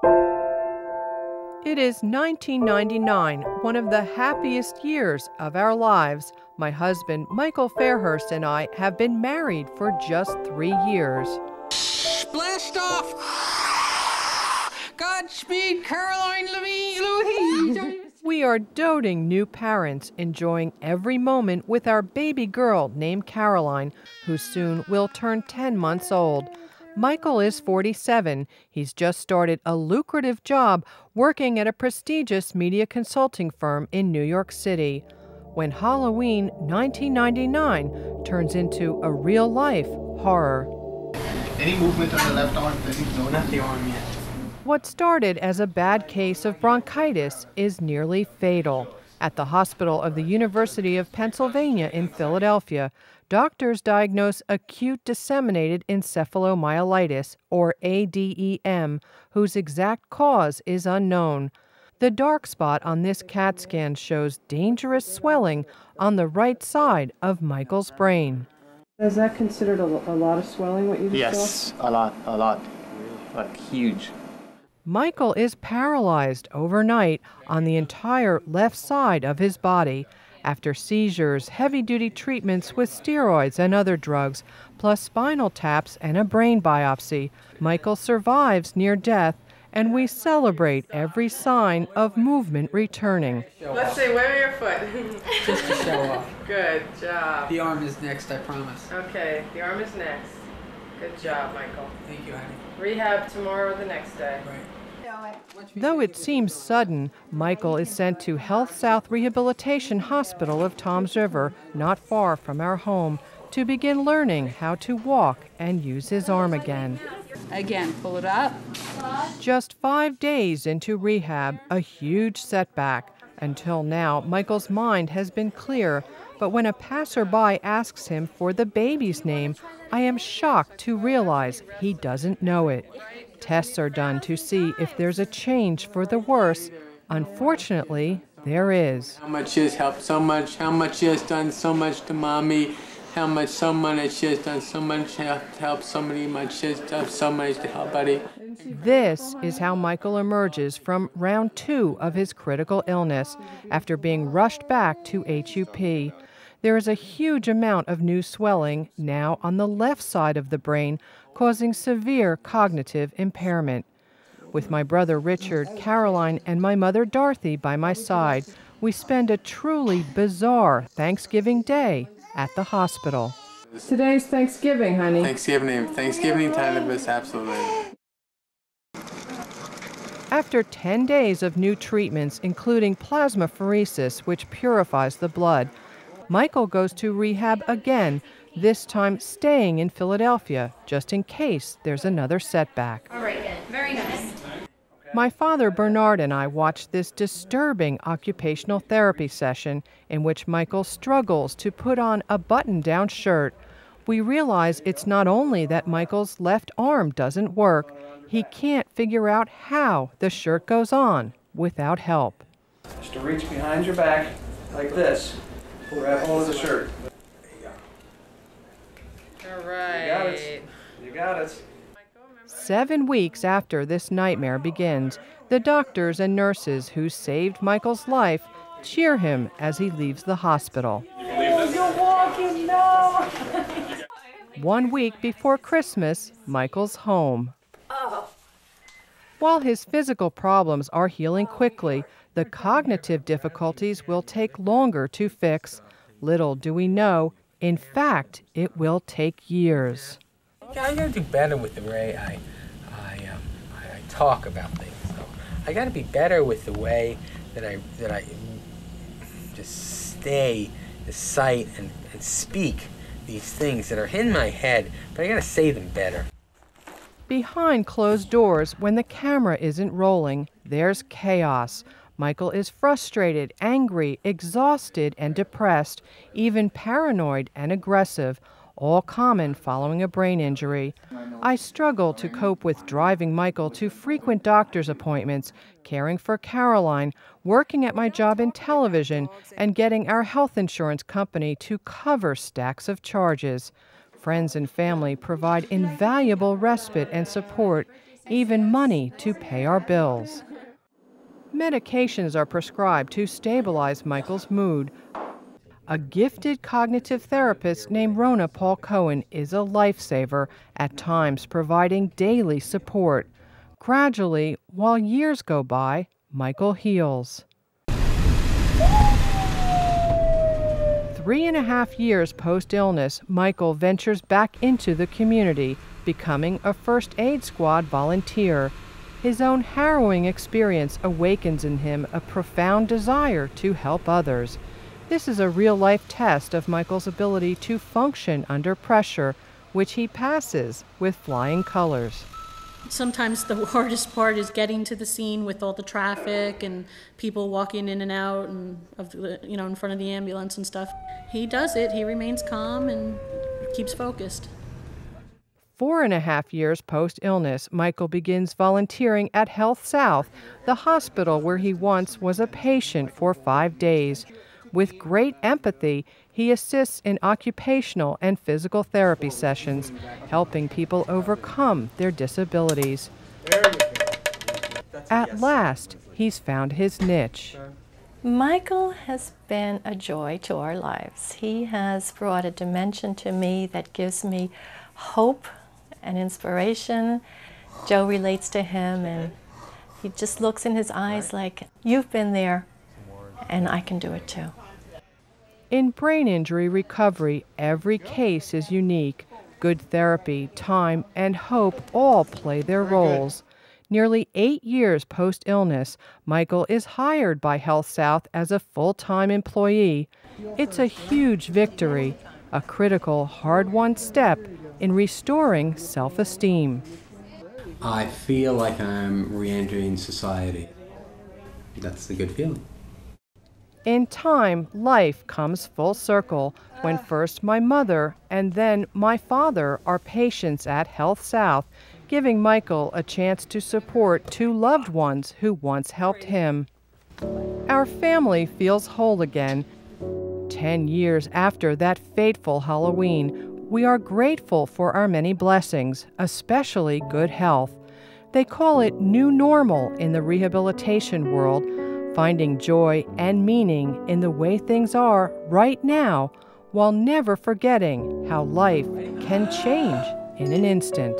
It is 1999, one of the happiest years of our lives. My husband, Michael Fairhurst, and I have been married for just 3 years. Blast off! Godspeed, Caroline Levine! We are doting new parents, enjoying every moment with our baby girl named Caroline, who soon will turn 10 months old. Michael is 47. He's just started a lucrative job working at a prestigious media consulting firm in New York City. When Halloween 1999 turns into a real-life horror. Any movement on the left arm? No, not the arm yet. What started as a bad case of bronchitis is nearly fatal. At the hospital of the University of Pennsylvania in Philadelphia, doctors diagnose acute disseminated encephalomyelitis, or ADEM, whose exact cause is unknown. The dark spot on this CAT scan shows dangerous swelling on the right side of Michael's brain. Is that considered a lot of swelling, what you just saw? Yes, a lot. Like huge. Michael is paralyzed overnight on the entire left side of his body after seizures, heavy-duty treatments with steroids and other drugs, plus spinal taps and a brain biopsy. Michael survives near death, and we celebrate every sign of movement returning. Let's see, where your foot? Just to show off. Good job. The arm is next, I promise. Okay, the arm is next. Good job, Michael. Thank you, honey. Rehab tomorrow or the next day. Right. Though it seems sudden, Michael is sent to Health South Rehabilitation Hospital of Toms River, not far from our home, to begin learning how to walk and use his arm again. Again, pull it up. Just 5 days into rehab, a huge setback. Until now, Michael's mind has been clear, but when a passerby asks him for the baby's name, I am shocked to realize he doesn't know it. Tests are done to see if there's a change for the worse. Unfortunately, there is. How much has helped so much, how much has done so much to mommy, how much someone has just done so much to help somebody, much has done so much to help buddy. This is how Michael emerges from round 2 of his critical illness after being rushed back to HUP. There is a huge amount of new swelling now on the left side of the brain, causing severe cognitive impairment. With my brother Richard, Caroline, and my mother Dorothy by my side, we spend a truly bizarre Thanksgiving Day at the hospital. Today's Thanksgiving, honey. Thanksgiving time of us, absolutely. After 10 days of new treatments, including plasmapheresis, which purifies the blood, Michael goes to rehab again, this time staying in Philadelphia, just in case there's another setback. All right, very nice. My father, Bernard, and I watched this disturbing occupational therapy session in which Michael struggles to put on a button-down shirt. We realize it's not only that Michael's left arm doesn't work, he can't figure out how the shirt goes on without help. Just to reach behind your back like this. Grab hold of the shirt. All right. You got it. You got it. 7 weeks after this nightmare begins, the doctors and nurses who saved Michael's life cheer him as he leaves the hospital. You're walking, no! 1 week before Christmas, Michael's home. Oh. While his physical problems are healing quickly, the cognitive difficulties will take longer to fix. Little do we know, in fact, it will take years. I gotta do better with the way I talk about things. So I gotta be better with the way that I just stay, recite, and speak these things that are in my head, but I gotta say them better. Behind closed doors, when the camera isn't rolling, there's chaos. Michael is frustrated, angry, exhausted, and depressed, even paranoid and aggressive, all common following a brain injury. I struggle to cope with driving Michael to frequent doctor's appointments, caring for Caroline, working at my job in television, and getting our health insurance company to cover stacks of charges. Friends and family provide invaluable respite and support. even money to pay our bills. Medications are prescribed to stabilize Michael's mood. A gifted cognitive therapist named Rona Paul Cohen is a lifesaver, at times providing daily support. Gradually, while years go by, Michael heals. 3.5 years post-illness, Michael ventures back into the community, becoming a first aid squad volunteer. His own harrowing experience awakens in him a profound desire to help others. This is a real-life test of Michael's ability to function under pressure, which he passes with flying colors. Sometimes the hardest part is getting to the scene with all the traffic and people walking in and out and in front of the ambulance and stuff. He does it. He remains calm and keeps focused. 4.5 years post-illness, Michael begins volunteering at Health South, the hospital where he once was a patient for 5 days. With great empathy, he assists in occupational and physical therapy sessions, helping people overcome their disabilities. At last, he's found his niche. Michael has been a joy to our lives. He has brought a dimension to me that gives me hope and inspiration. Joe relates to him, and he just looks in his eyes like, you've been there, and I can do it too. In brain injury recovery, every case is unique. Good therapy, time, and hope all play their roles. Nearly 8 years post-illness, Michael is hired by Health South as a full-time employee. It's a huge victory, a critical, hard-won step in restoring self-esteem. I feel like I'm re-entering society. That's a good feeling. In time, life comes full circle when first my mother and then my father are patients at Health South, giving Michael a chance to support 2 loved ones who once helped him. Our family feels whole again. 10 years after that fateful Halloween, we are grateful for our many blessings, especially good health. They call it new normal in the rehabilitation world, finding joy and meaning in the way things are right now, while never forgetting how life can change in an instant.